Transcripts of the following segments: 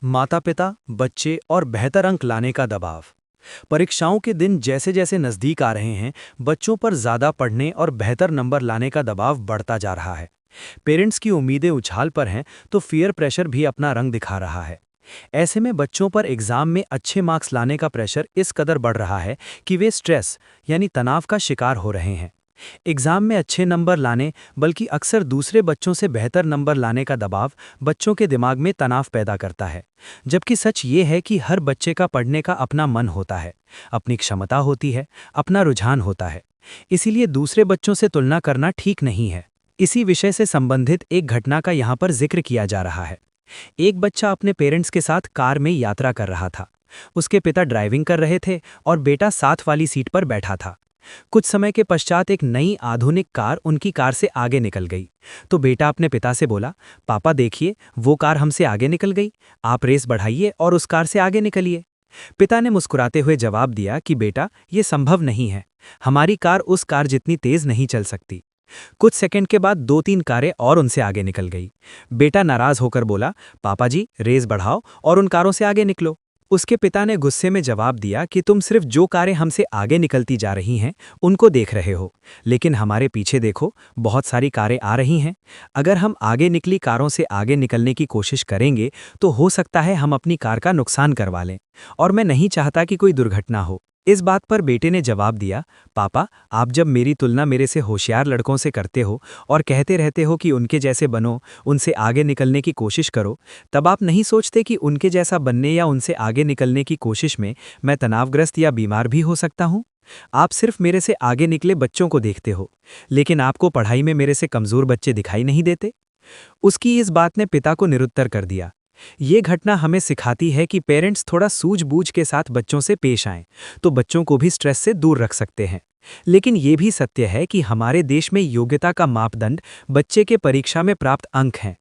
माता-पिता, बच्चे और बेहतर अंक लाने का दबाव। परीक्षाओं के दिन जैसे-जैसे नज़दीक आ रहे हैं, बच्चों पर ज़्यादा पढ़ने और बेहतर नंबर लाने का दबाव बढ़ता जा रहा है। पेरेंट्स की उम्मीदें उछाल पर हैं, तो पीयर प्रेशर भी अपना रंग दिखा रहा है। ऐसे में बच्चों पर एग्जाम में अच्छे मार्क्स लाने का प्रेशर इस कदर बढ़ रहा है कि वे स्ट्रेस यानी तनाव का शिकार हो रहे हैं। एग्जाम में अच्छे नंबर लाने बल्कि अक्सर दूसरे बच्चों से बेहतर नंबर लाने का दबाव बच्चों के दिमाग में तनाव पैदा करता है। जबकि सच ये है कि हर बच्चे का पढ़ने का अपना मन होता है, अपनी क्षमता होती है, अपना रुझान होता है। इसीलिए दूसरे बच्चों से तुलना करना ठीक नहीं है। इसी विषय से संबंधित एक घटना का यहाँ पर जिक्र किया जा रहा है। एक बच्चा अपने पेरेंट्स के साथ कार में यात्रा कर रहा था। उसके पिता ड्राइविंग कर रहे थे और बेटा साथ वाली सीट पर बैठा था। कुछ समय के पश्चात एक नई आधुनिक कार उनकी कार से आगे निकल गई। तो बेटा अपने पिता से बोला, पापा देखिए, वो कार हमसे आगे निकल गई, आप रेस बढ़ाइए और उस कार से आगे निकलिए। पिता ने मुस्कुराते हुए जवाब दिया कि बेटा, ये संभव नहीं है, हमारी कार उस कार जितनी तेज नहीं चल सकती। कुछ सेकंड के बाद 2-3 कारें और उनसे आगे निकल गई। बेटा नाराज होकर बोला, पापा जी रेस बढ़ाओ और उन कारों से आगे निकलो। उसके पिता ने गुस्से में जवाब दिया कि तुम सिर्फ जो कारें हमसे आगे निकलती जा रही हैं उनको देख रहे हो, लेकिन हमारे पीछे देखो, बहुत सारी कारें आ रही हैं। अगर हम आगे निकली कारों से आगे निकलने की कोशिश करेंगे तो हो सकता है हम अपनी कार का नुकसान करवा लें, और मैं नहीं चाहता कि कोई दुर्घटना हो। इस बात पर बेटे ने जवाब दिया, पापा आप जब मेरी तुलना मेरे से होशियार लड़कों से करते हो और कहते रहते हो कि उनके जैसे बनो, उनसे आगे निकलने की कोशिश करो, तब आप नहीं सोचते कि उनके जैसा बनने या उनसे आगे निकलने की कोशिश में मैं तनावग्रस्त या बीमार भी हो सकता हूँ। आप सिर्फ मेरे से आगे निकले बच्चों को देखते हो, लेकिन आपको पढ़ाई में मेरे से कमज़ोर बच्चे दिखाई नहीं देते। उसकी इस बात ने पिता को निरुत्तर कर दिया। ये घटना हमें सिखाती है कि पेरेंट्स थोड़ा सूझबूझ के साथ बच्चों से पेश आएं, तो बच्चों को भी स्ट्रेस से दूर रख सकते हैं। लेकिन ये भी सत्य है कि हमारे देश में योग्यता का मापदंड बच्चे के परीक्षा में प्राप्त अंक हैं।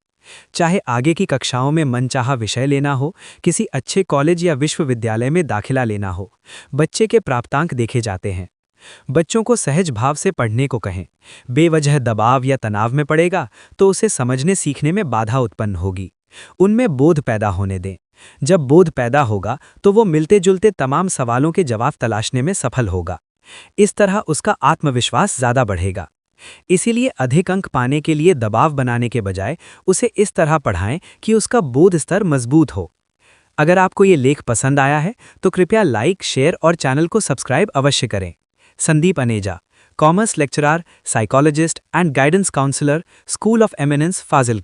चाहे आगे की कक्षाओं में मनचाहा विषय लेना हो, किसी अच्छे कॉलेज या विश्वविद्यालय में दाखिला लेना हो, बच्चे के प्राप्तांक देखे जाते हैं। बच्चों को सहज भाव से पढ़ने को कहें। बेवजह दबाव या तनाव में पड़ेगा तो उसे समझने सीखने में बाधा उत्पन्न होगी। उनमें बोध पैदा होने दें। जब बोध पैदा होगा तो वो मिलते जुलते तमाम सवालों के जवाब तलाशने में सफल होगा। इस तरह उसका आत्मविश्वास ज्यादा बढ़ेगा। इसीलिए अधिक अंक पाने के लिए दबाव बनाने के बजाय उसे इस तरह पढ़ाएं कि उसका बोध स्तर मजबूत हो। अगर आपको ये लेख पसंद आया है तो कृपया लाइक, शेयर और चैनल को सब्सक्राइब अवश्य करें। Sandeep Aneja, commerce lecturer, psychologist and guidance counsellor, school of eminence, Fazilka.